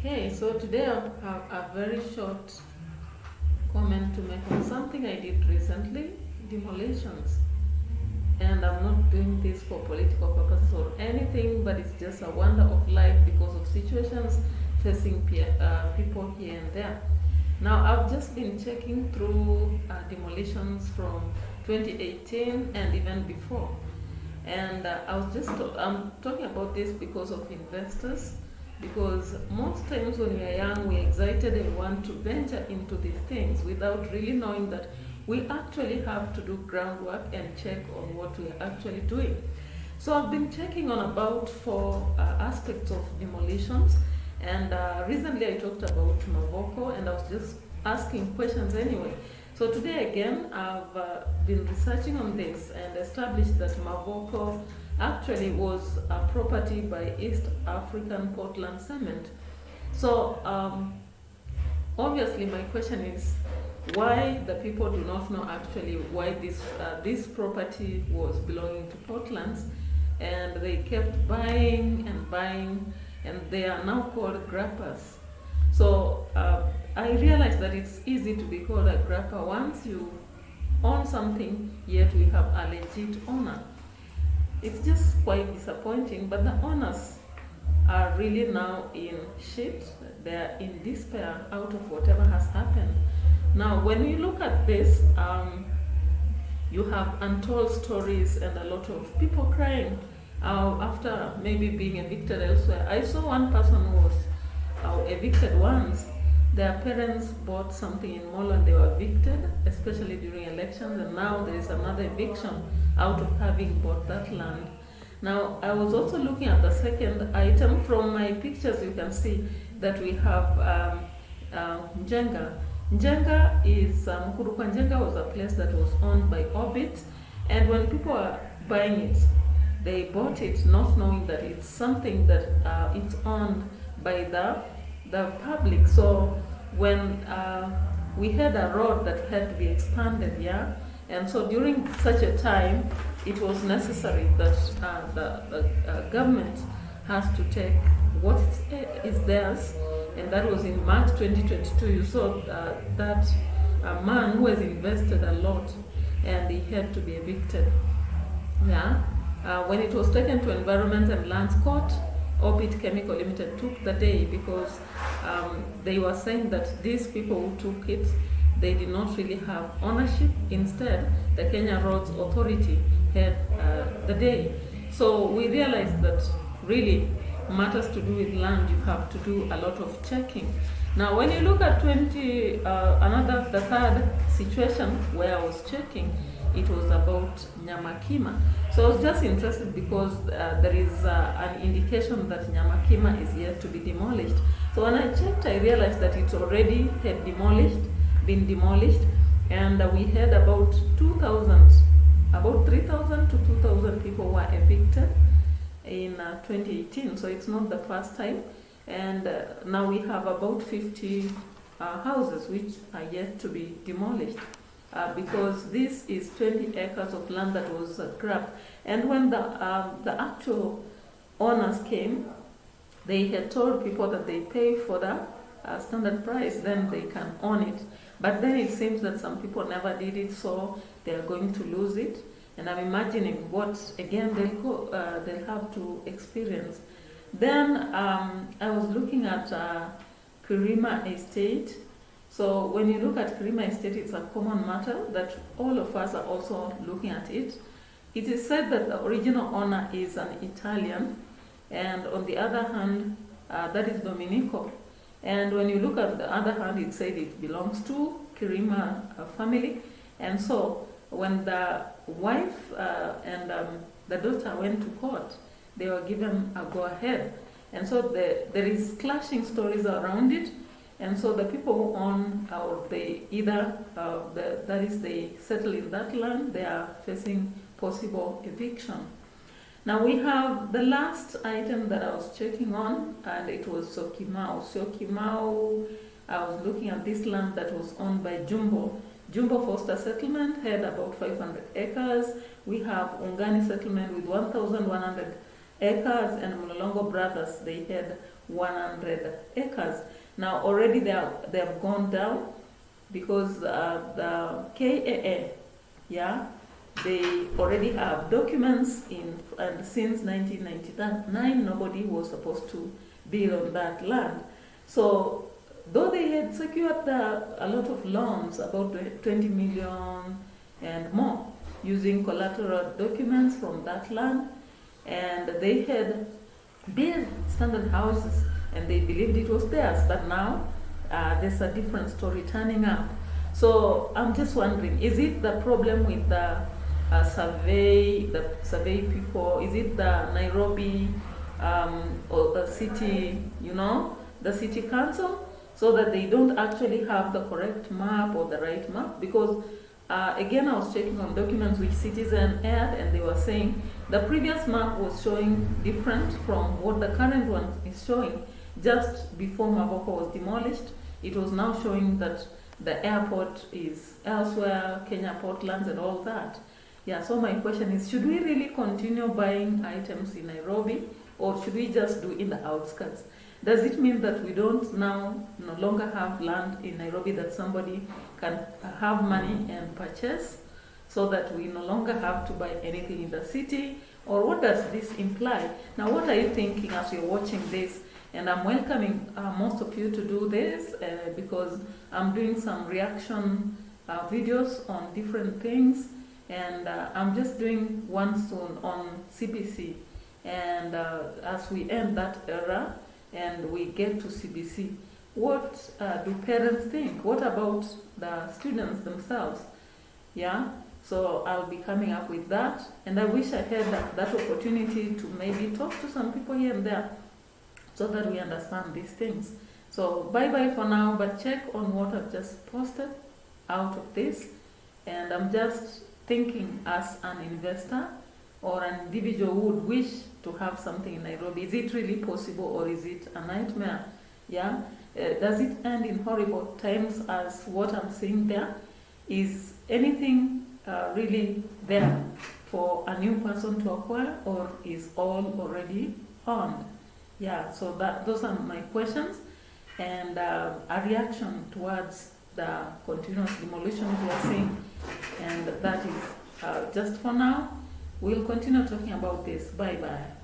Okay, so today I have a very short comment to make on something I did recently, demolitions. And I'm not doing this for political purposes or anything, but it's just a wonder of life because of situations facing people here and there. Now, I've just been checking through demolitions from 2018 and even before. And I'm talking about this because of investors, because most times when we are young, we're excited and want to venture into these things without really knowing that we actually have to do groundwork and check on what we are actually doing. So I've been checking on about four aspects of demolitions, and recently I talked about Mavoko, and I was just asking questions anyway. So today again, I've been researching on this and established that Mavoko actually was a property by East African Portland Cement. So obviously my question is, why the people do not know actually why this property was belonging to Portland's, and they kept buying and buying, and they are now called grappers. So I realized that it's easy to be called a grapper once you own something, yet we have a legit owner. It's just quite disappointing, but the owners are really now in shit. They're in despair out of whatever has happened. Now, when you look at this, you have untold stories and a lot of people crying after maybe being evicted elsewhere. I saw one person who was evicted once. Their parents bought something in Molo and they were evicted, especially during elections, and now there is another eviction out of having bought that land. Now, I was also looking at the second item. From my pictures, you can see that we have Njenga. Njenga is, Mkurukwa Njenga was a place that was owned by Orbit, and when people are buying it, they bought it not knowing that it's something that it's owned by the public. So when we had a road that had to be expanded, and so during such a time, it was necessary that the government has to take what is theirs, and that was in March 2022. You saw that a man who has invested a lot, and he had to be evicted. When it was taken to Environment and Lands Court, Orbit Chemical Limited took the day because they were saying that these people who took it, they did not really have ownership. Instead, the Kenya Roads Authority had the day. So we realized that really matters to do with land, you have to do a lot of checking. Now, when you look at the third situation where I was checking, it was about Nyamakima. So I was just interested because there is an indication that Nyamakima is yet to be demolished. So when I checked, I realized that it already had been demolished, and we had about 3,000 to 2,000 people were evicted in 2018. So it's not the first time, and now we have about 50 houses which are yet to be demolished. Because this is 20 acres of land that was grabbed. And when the actual owners came, they had told people that they pay for the standard price, then they can own it. But then it seems that some people never did it, so they are going to lose it. And I'm imagining what, again, they'll have to experience. Then I was looking at Kirima Estate. So when you look at Kirima Estate, it's a common matter that all of us are also looking at it. It is said that the original owner is an Italian, and on the other hand, that is Domenico. And when you look at the other hand, it said it belongs to Kirima family. And so when the wife and the daughter went to court, they were given a go-ahead. And so there is clashing stories around it. And so the people who own, or they settle in that land, they are facing possible eviction. Now we have the last item that I was checking on, and it was Syokimau. Syokimau, I was looking at this land that was owned by Jumbo. Jumbo Foster Settlement had about 500 acres. We have Ungani Settlement with 1,100 acres, and Mlolongo brothers, they had 100 acres. Now already they have gone down because the KAA, yeah, they already have documents in, and since 1999 nobody was supposed to build on that land. So though they had secured a lot of loans, about 20 million and more, using collateral documents from that land, and they had built standard houses and they believed it was theirs, but now there's a different story turning up. So I'm just wondering, is it the problem with the survey people? Is it the Nairobi or the city, the city council, so that they don't actually have the correct map or the right map? Because again, I was checking on documents which Citizen had, and they were saying the previous map was showing different from what the current one is showing. Just before Maboko was demolished, it was now showing that the airport is elsewhere, Kenya Portlands and all that. Yeah, so my question is, should we really continue buying items in Nairobi, or should we just do in the outskirts? Does it mean that we don't now no longer have land in Nairobi that somebody can have money and purchase, so that we no longer have to buy anything in the city? Or what does this imply? Now, what are you thinking as you're watching this? And I'm welcoming most of you to do this because I'm doing some reaction videos on different things, and I'm just doing one soon on CBC. And as we end that era and we get to CBC, what do parents think? What about the students themselves? Yeah, so I'll be coming up with that, and I wish I had that opportunity to maybe talk to some people here and there, so that we understand these things. So bye-bye for now, but check on what I've just posted out of this. And I'm just thinking, as an investor or an individual who would wish to have something in Nairobi, is it really possible, or is it a nightmare? Yeah, does it end in horrible times as what I'm seeing there? Is anything really there for a new person to acquire, or is all already owned? Yeah, so those are my questions, and a reaction towards the continuous demolitions we are seeing. And that is just for now. We'll continue talking about this. Bye-bye.